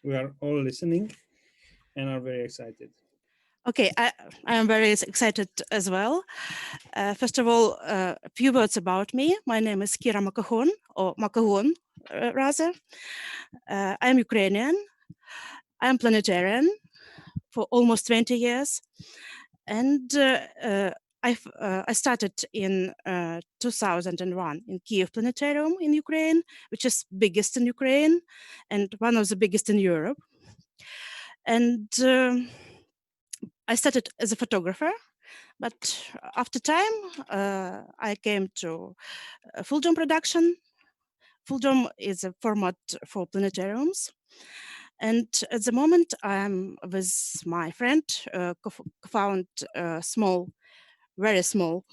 We are all listening and are very excited. Okay, I am very excited as well. First of all, a few words about me. My name is Kira Makohon, or Makohon, rather. I am Ukrainian. I am Planetarian for almost 20 years. And I started in 2001 in Kiev Planetarium in Ukraine, which is biggest in Ukraine and one of the biggest in Europe. And I started as a photographer, but after time, I came to full dome production. Full dome is a format for planetariums. And at the moment, I'm with my friend, co-found a small, very small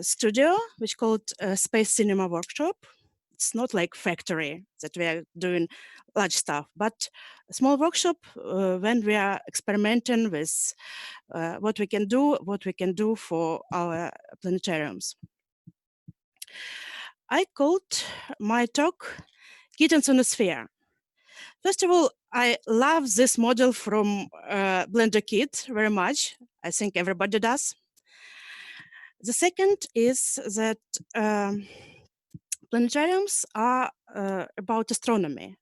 studio, which called Space Cinema Workshop. It's not like factory that we are doing large stuff, but a small workshop when we are experimenting with what we can do for our planetariums. I called my talk Kittens on a Sphere. First of all, I love this model from Blender Kit very much. I think everybody does. The second is that planetariums are about astronomy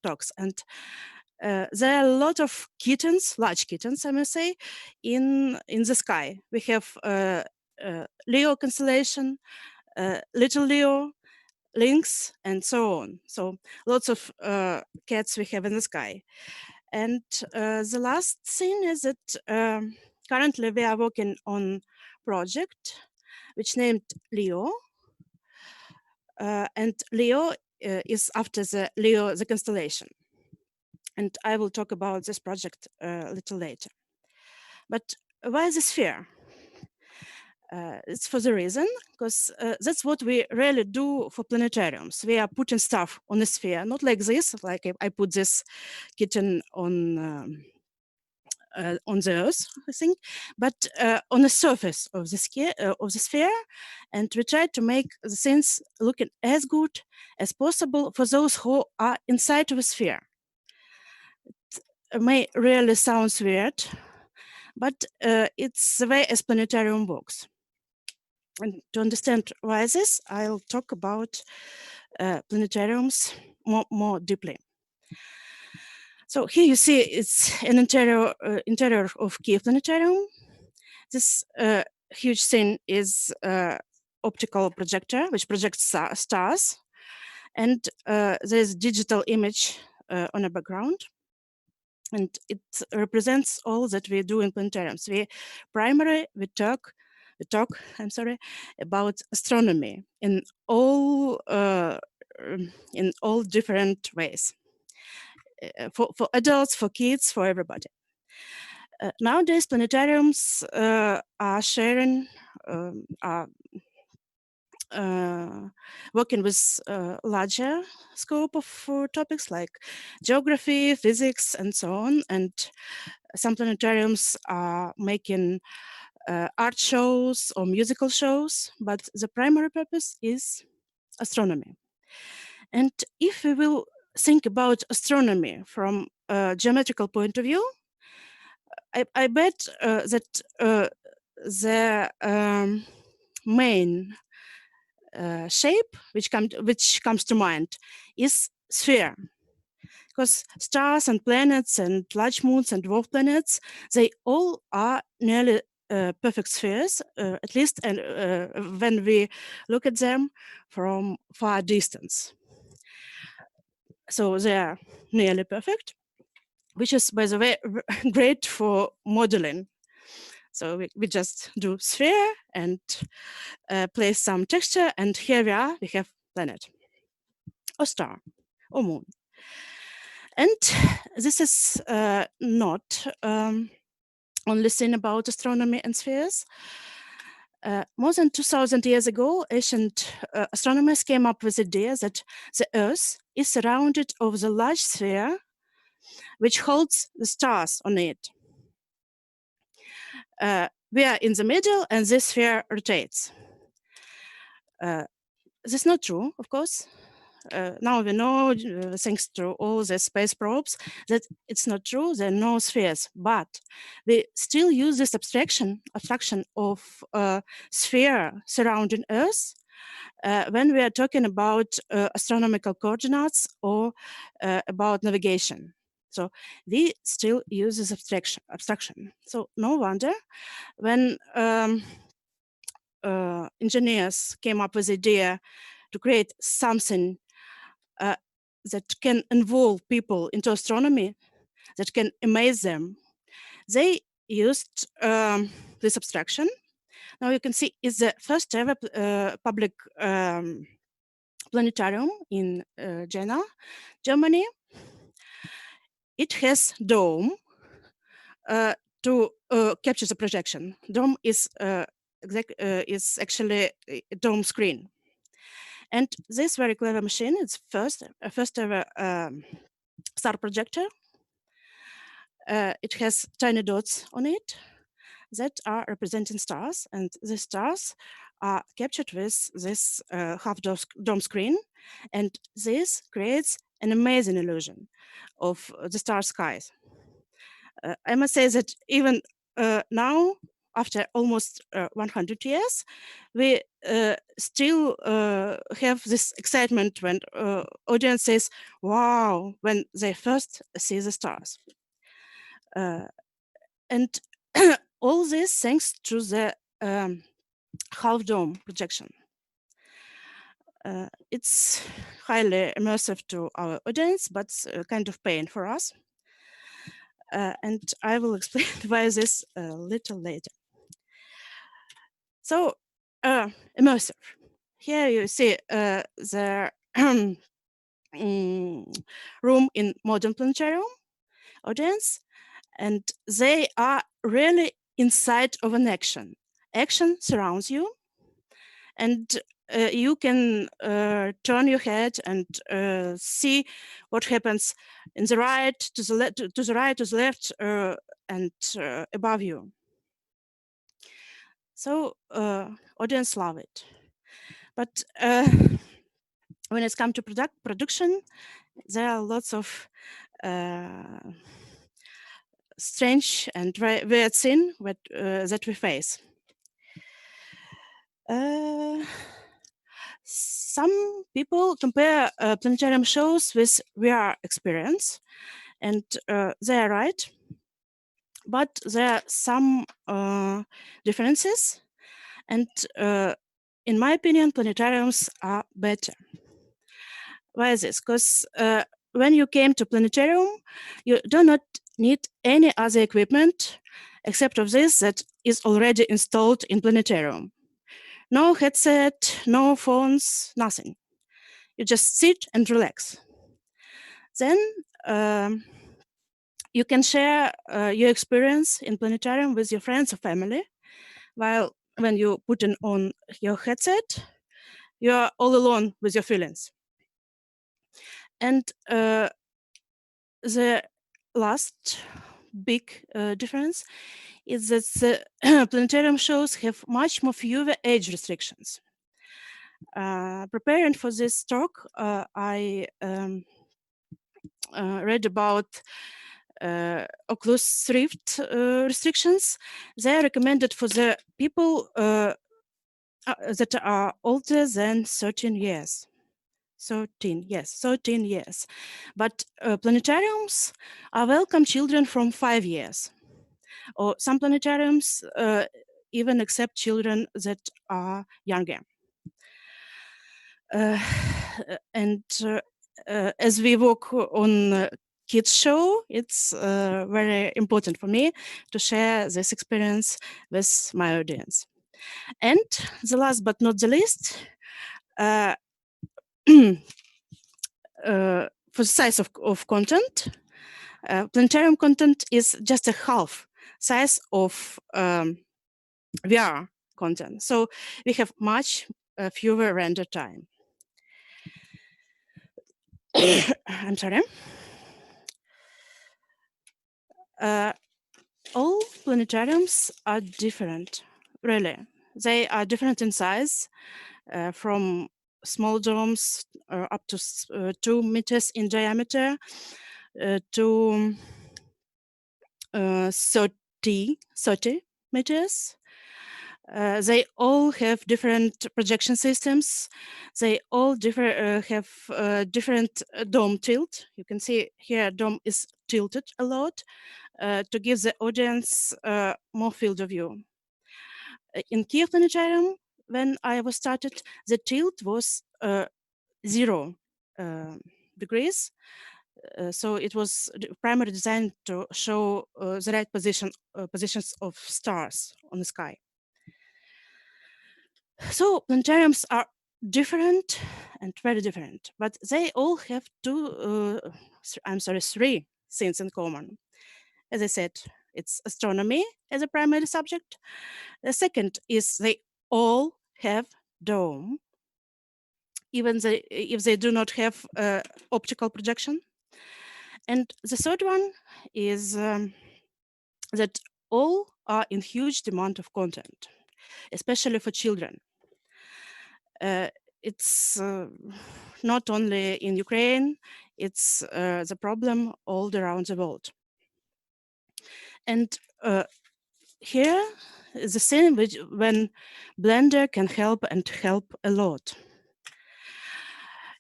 talks, and there are a lot of kittens, large kittens, I must say, in the sky. We have Leo constellation, Little Leo, Lynx, and so on. So lots of cats we have in the sky. And the last thing is that currently we are working on project which named Leo. And Leo is after the Leo, the constellation. And I will talk about this project a little later. But why the sphere? It's for the reason, because that's what we really do for planetariums. We are putting stuff on the sphere, not like this, like I put this kitten on the Earth, I think, but on the surface of the sphere, and we try to make the things looking as good as possible for those who are inside of the sphere. It may really sound weird, but it's the way as planetarium works. And to understand why this, I'll talk about planetariums more deeply. So here you see it's an interior of Kiev Planetarium. This huge thing is optical projector, which projects stars. And there's digital image on a background. And it represents all that we do in planetariums. We talk about astronomy in all different ways. For adults, for kids, for everybody. Nowadays, planetariums are sharing, working with larger scope of topics like geography, physics, and so on. And some planetariums are making art shows or musical shows, but the primary purpose is astronomy. And if we will think about astronomy from a geometrical point of view, I bet that the main shape which comes to mind is sphere, because stars and planets and large moons and dwarf planets, they all are nearly perfect spheres, at least, and when we look at them from far distance. So they are nearly perfect, which is, by the way, great for modeling. So we just do sphere and place some texture, and here we have planet or star or moon. And this is not only thing about astronomy and spheres. More than 2,000 years ago, ancient astronomers came up with the idea that the Earth is surrounded of the large sphere which holds the stars on it. We are in the middle, and this sphere rotates. This is not true, of course. now we know, thanks to all the space probes, that it's not true. There are no spheres, but we still use this abstraction of sphere surrounding Earth when we are talking about astronomical coordinates or about navigation. So we still use this abstraction. So no wonder when engineers came up with the idea to create something that can involve people into astronomy, that can amaze them, they used this abstraction. Now you can see it's the first ever public planetarium in Jena, Germany. It has dome to capture the projection. Dome is actually a dome screen. And this very clever machine is first ever star projector. It has tiny dots on it that are representing stars, and the stars are captured with this half dome screen, and this creates an amazing illusion of the star skies. I must say that even now, after almost 100 years, we still have this excitement when audience says, wow, when they first see the stars. And all this thanks to the half dome projection. It's highly immersive to our audience, but kind of pain for us. And I will explain why this a little later. So, immersive. Here you see the room in modern planetarium audience, and they are really inside of an action. Action surrounds you, and you can turn your head and see what happens in the right, to the left, to the right, to the left, and above you. So audience love it. But when it's come to production, there are lots of strange and weird things that we face. Some people compare planetarium shows with VR experience, and they are right. But there are some differences, and in my opinion, planetariums are better. Why is this? Because when you came to planetarium, you do not need any other equipment except of this that is already installed in planetarium. No headset, no phones, nothing. You just sit and relax. Then you can share your experience in planetarium with your friends or family, while when you put on your headset, you are all alone with your feelings. And the last big difference is that the planetarium shows have much more fewer age restrictions. Preparing for this talk, I read about Oculus Rift restrictions. They are recommended for the people that are older than 13 years. 13 years. But planetariums are welcome children from 5 years. Or some planetariums even accept children that are younger. And as we work on kids show, it's very important for me to share this experience with my audience. And the last but not the least, for the size of content, planetarium content is just a half size of VR content. So we have much fewer render time. I'm sorry. All planetariums are different, really. They are different in size, from small domes up to 2 meters in diameter to 30 meters. They all have different projection systems. They all have different dome tilt. You can see here dome is tilted a lot to give the audience more field of view. In Kiev Planetarium, when I was started, the tilt was 0 degrees. So it was primarily designed to show the right positions of stars on the sky. So planetariums are different and very different, but they all have three things in common. As I said, it's astronomy as a primary subject. The second is they all have dome, even if they do not have optical projection. And the third one is that all are in huge demand of content, especially for children. It's not only in Ukraine, it's the problem all around the world. And here is the scene when Blender can help and help a lot.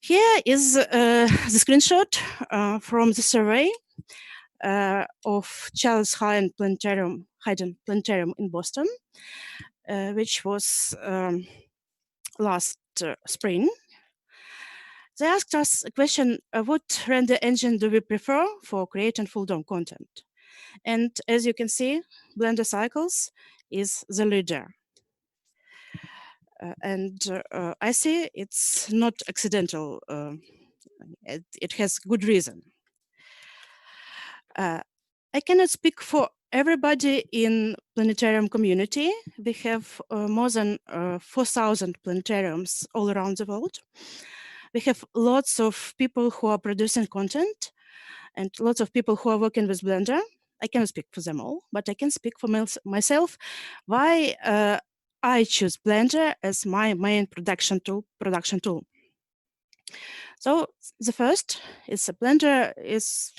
Here is the screenshot from the survey of Charles Hayden Planetarium in Boston, which was last spring. They asked us a question, what render engine do we prefer for creating full dome content? And as you can see, Blender Cycles is the leader. I see it's not accidental. It has good reason. I cannot speak for everybody in planetarium community. We have more than 4,000 planetariums all around the world. We have lots of people who are producing content and lots of people who are working with Blender. I cannot speak for them all, but I can speak for myself why I choose Blender as my main production tool. So the first is a Blender is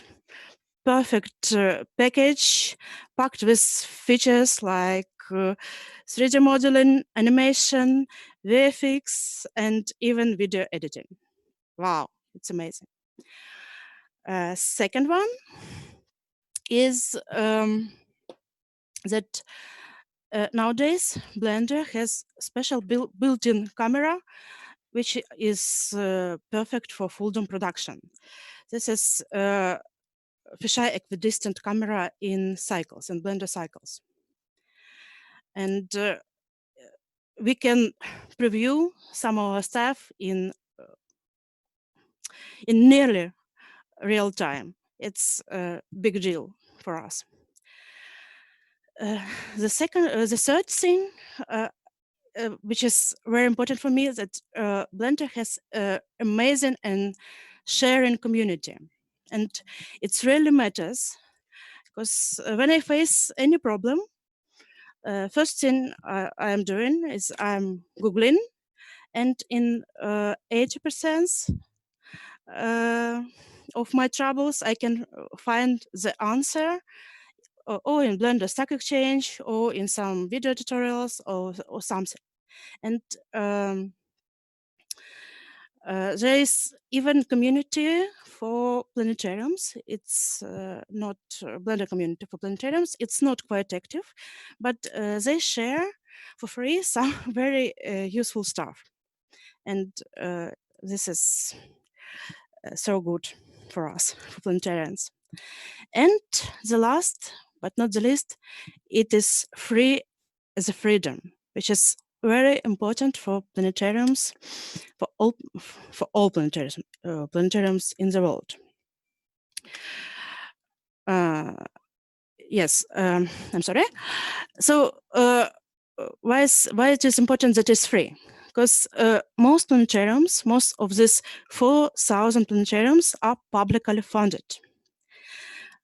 perfect package packed with features like 3D modeling, animation, VFX, and even video editing. Wow, it's amazing. Second one is that nowadays Blender has special built-in camera which is perfect for full dome production. This is fisheye equidistant camera in cycles, in Blender cycles. And we can preview some of our stuff in nearly real time. It's a big deal for us. The third thing, which is very important for me, is that Blender has amazing and sharing community, and it really matters because when I face any problem, first thing I am doing is I'm Googling, and in 80% of my troubles, I can find the answer or in Blender Stack Exchange or in some video tutorials or something. And there is even community for planetariums. It's not Blender community for planetariums. It's not quite active, but they share for free some very useful stuff. And this is so good for us, for planetarians. And the last, but not the least, it is free as a freedom, which is very important for planetariums, for all planetariums in the world. Yes, I'm sorry. So why it is important that it's free? Because most planetariums, most of these 4,000 planetariums are publicly funded.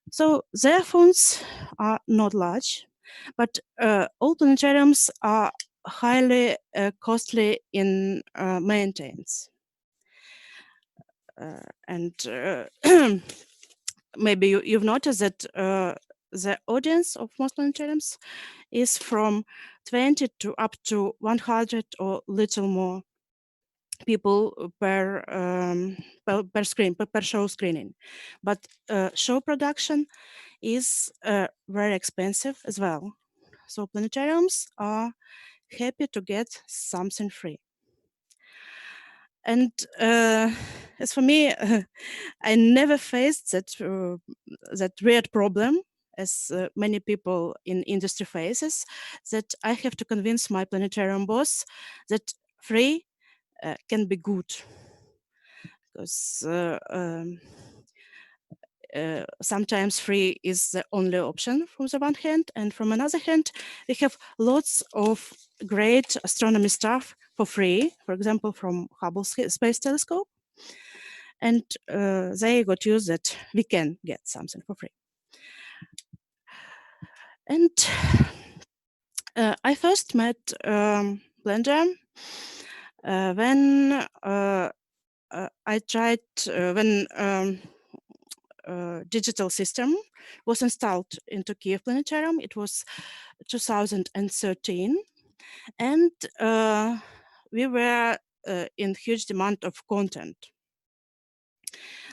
So their funds are not large, but all planetariums are highly costly in maintenance. And maybe you've noticed that the audience of most planetariums is from 20 to up to 100 or little more people per screen, per show screening. But show production is very expensive as well. So planetariums are happy to get something free. And as for me, I never faced that weird problem as many people in industry faces, that I have to convince my planetarium boss that free can be good, because sometimes free is the only option from the one hand, and from another hand we have lots of great astronomy stuff for free, for example from Hubble Space Telescope, and they got used that we can get something for free. And I first met Blender when I tried when digital system was installed into Kiev Planetarium. It was 2013, and we were in huge demand of content.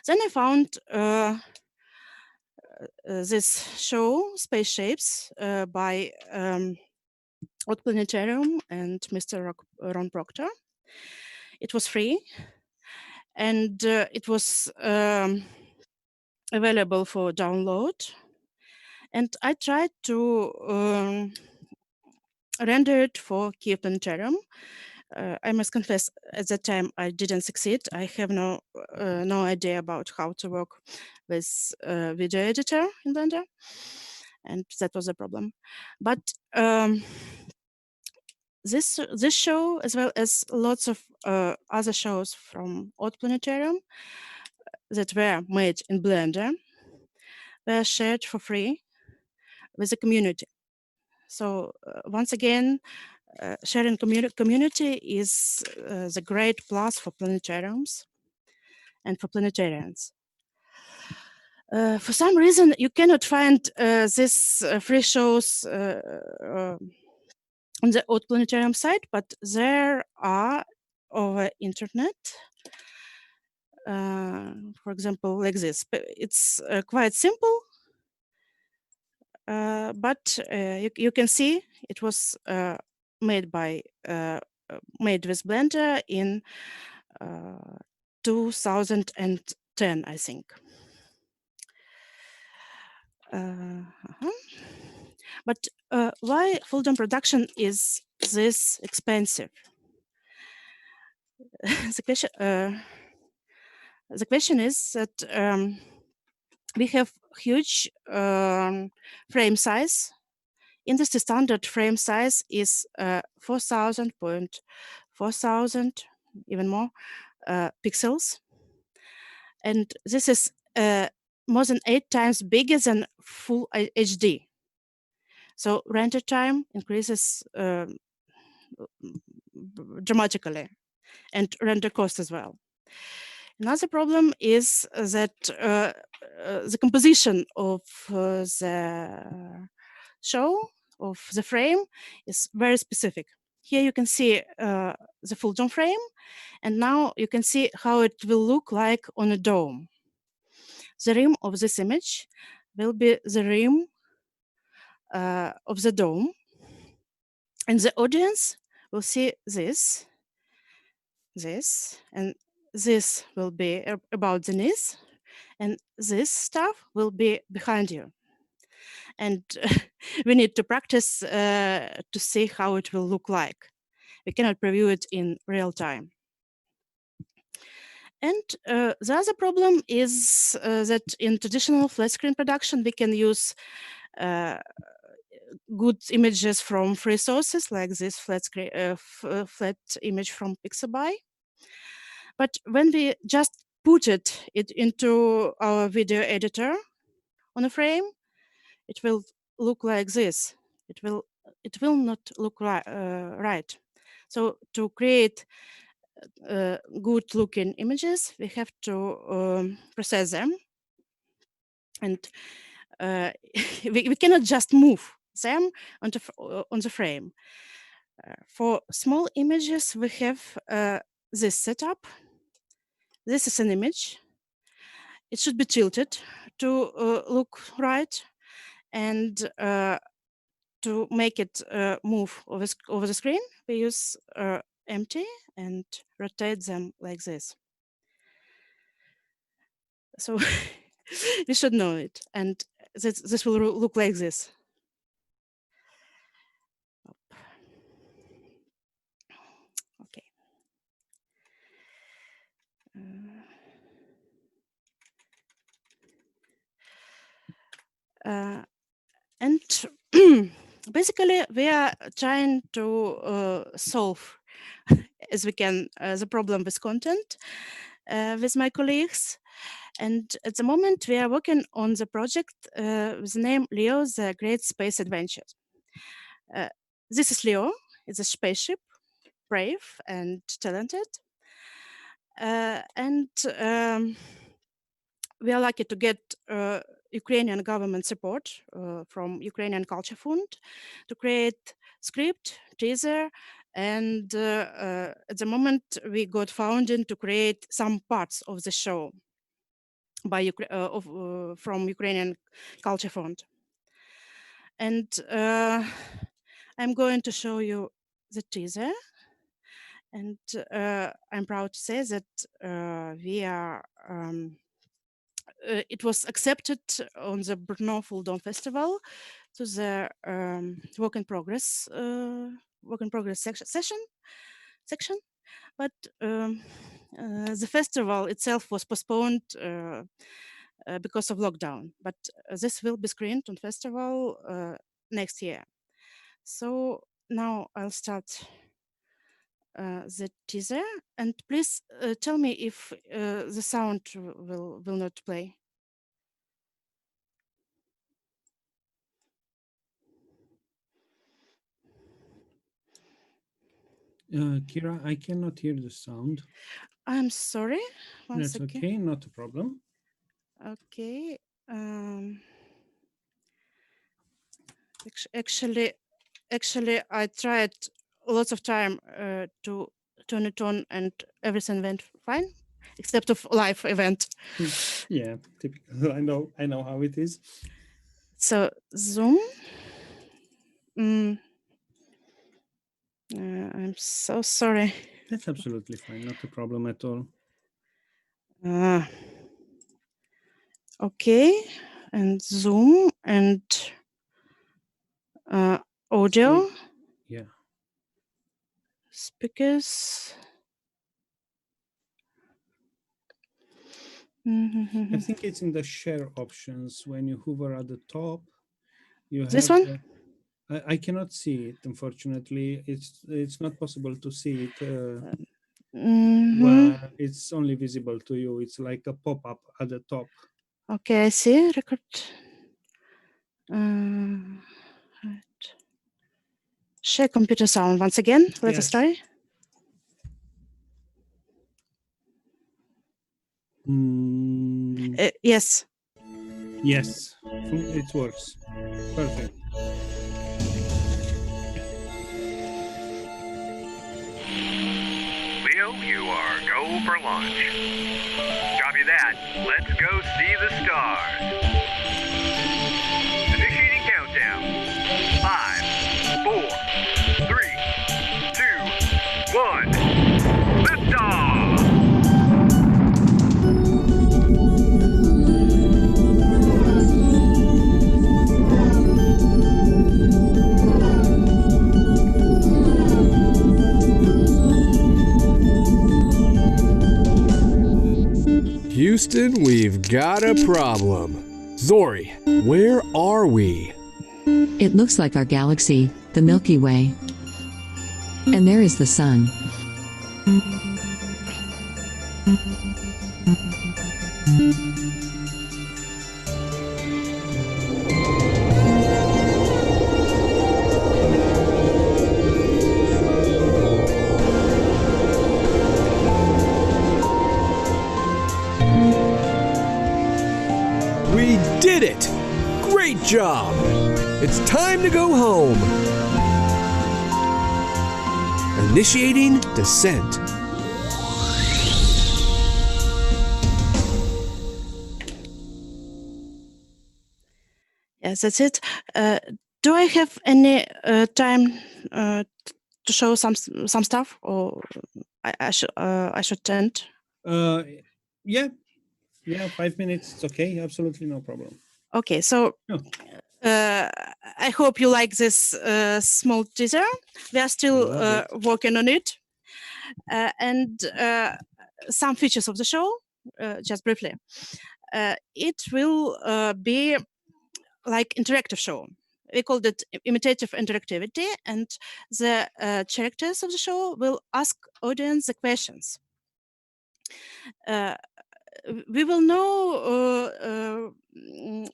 Then I found this show, Space Shapes, by Haute Planetarium and Mr. Ron Proctor. It was free, and it was available for download. And I tried to render it for Kiev Planetarium. I must confess, at that time I didn't succeed. I have no idea about how to work with video editor in Blender, and that was a problem. But this show, as well as lots of other shows from Haute Planetarium that were made in Blender, were shared for free with the community. So once again, sharing community is the great plus for planetariums and for planetarians. For some reason, you cannot find these free shows on the Haute Planetarium site, but there are over internet. For example, like this. It's quite simple, but you can see it was made by made with Blender in 2010, I think. Uh-huh. But why full-time production is this expensive? The question is that we have huge frame size. Industry standard frame size is 4,000, even more pixels, and this is more than 8 times bigger than full HD. So render time increases dramatically, and render cost as well. Another problem is that the composition of the show, of the frame, is very specific. Here you can see the full dome frame, and now you can see how it will look like on a dome. The rim of this image will be the rim of the dome, and the audience will see this, and this will be about the knees, and this stuff will be behind you. And we need to practice to see how it will look like. We cannot preview it in real time. And the other problem is that in traditional flat screen production, we can use good images from free sources, like this flat image from Pixabay. But when we just put it into our video editor on a frame, it will look like this. It will it will not look right. So to create good looking images, we have to process them, and we cannot just move them on the frame. For small images, we have this setup. This is an image. It should be tilted to look right, and to make it move over the screen, we use empty and rotate them like this. So we should know it, and this will look like this. Okay. And basically, we are trying to solve as we can the problem with content with my colleagues. And at the moment, we are working on the project with the name Leo, the Great Space Adventures. This is Leo. It's a spaceship, brave and talented. And we are lucky to get Ukrainian government support from Ukrainian Culture Fund to create script, teaser, and at the moment we got funding to create some parts of the show by from Ukrainian Culture Fund. And I'm going to show you the teaser. And I'm proud to say that we are it was accepted on the Brno Full Dome Festival to the work in progress section, but the festival itself was postponed because of lockdown. But this will be screened on festival next year. So now I'll start the teaser, and please tell me if the sound will not play. Kira, I cannot hear the sound. I'm sorry. That's okay, not a problem. Okay. Actually, I tried lots of time to turn it on, and everything went fine, except of live event. Yeah, typical. I know how it is. So Zoom. I'm so sorry. That's absolutely fine, not a problem at all. Okay, and Zoom and audio. Yeah. Speakers. I think it's in the share options. When you hover at the top, you This have one? I cannot see it, unfortunately. It's not possible to see it. Well, it's only visible to you. It's like a pop-up at the top. Okay, I see. Record. Right. Share computer sound once again. Let us try. Yes. Yes, it works. Perfect. Leo, you are go for launch. Copy that. Let's go see the stars. Initiating countdown. 5, 4, 3, 2, 1. Liftoff! Houston, we've got a problem. Zori, where are we? It looks like our galaxy, the Milky Way. And there is the sun. it! Great job! It's time to go home. Initiating descent. Yes, that's it. Do I have any time to show some stuff, or I should end? Yeah, 5 minutes. It's okay. Absolutely no problem. Okay, so No. I hope you like this small teaser. We are still Love working on it, and some features of the show, just briefly. It will be like interactive show. We called it imitative interactivity, and the characters of the show will ask audience the questions. We will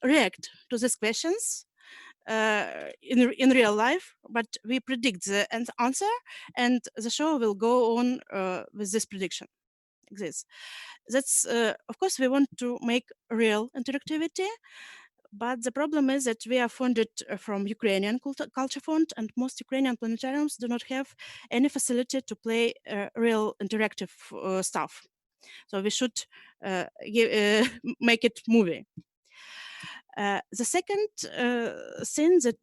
react to these questions in real life, but we predict the answer, and the show will go on with this prediction. Like this. That's of course we want to make real interactivity, but the problem is that we are funded from Ukrainian Culture Fund, and most Ukrainian planetariums do not have any facility to play real interactive stuff. So we should make it movie. The second thing that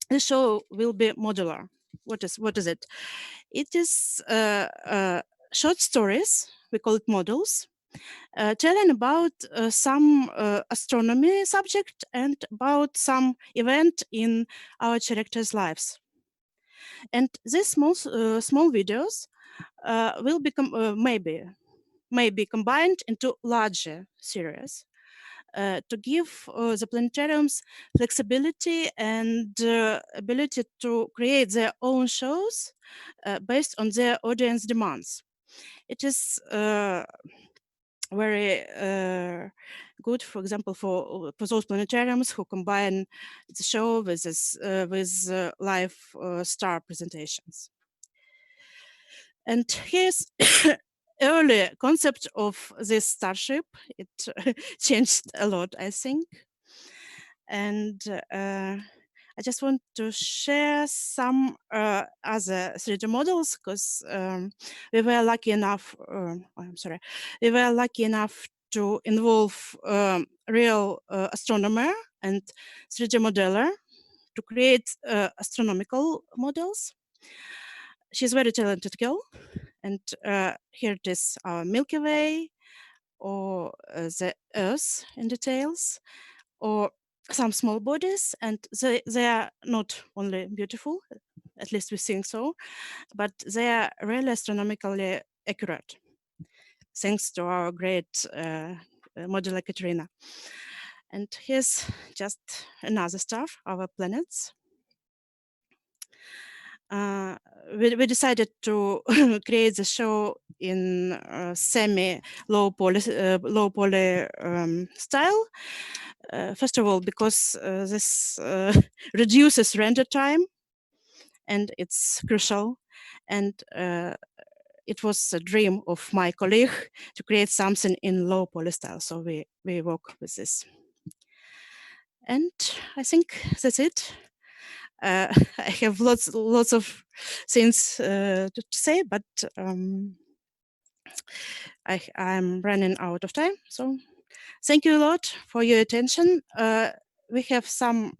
the show will be modular. What is it? It is short stories. We call it models, telling about some astronomy subject and about some event in our characters' lives. And these small videos will become maybe combined into larger series to give the planetariums flexibility and ability to create their own shows based on their audience demands. It is very good, for example, for those planetariums who combine the show with live star presentations. And here's early concept of this starship. It changed a lot, I think. And I just want to share some other 3D models because we were lucky enough. We were lucky enough to involve real astronomer and 3D modeler to create astronomical models. She's a very talented girl, and here it is our Milky Way, or the Earth in details, or some small bodies, and they are not only beautiful, at least we think so, but they are really astronomically accurate, thanks to our great modular Katerina. And here's just another stuff, our planets. We decided to create the show in semi low poly style. First of all, because this reduces render time, and it's crucial. And it was a dream of my colleague to create something in low poly style. So we work with this. And I think that's it. I have lots of things to say, but I'm running out of time. So thank you a lot for your attention. We have some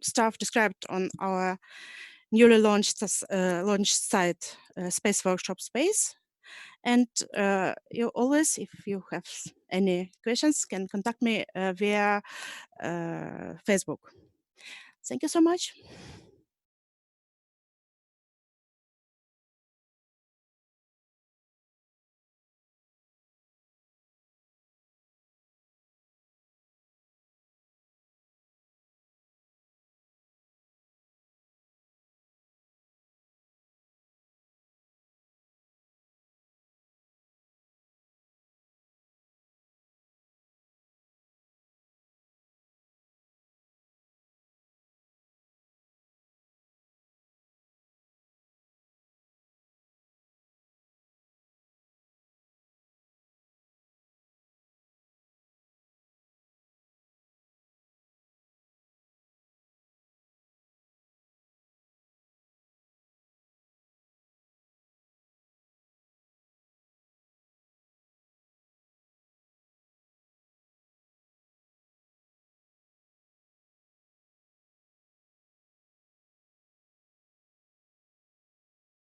stuff described on our newly launched site, Space Workshop Space. And you always, if you have any questions, can contact me via Facebook. Thank you so much.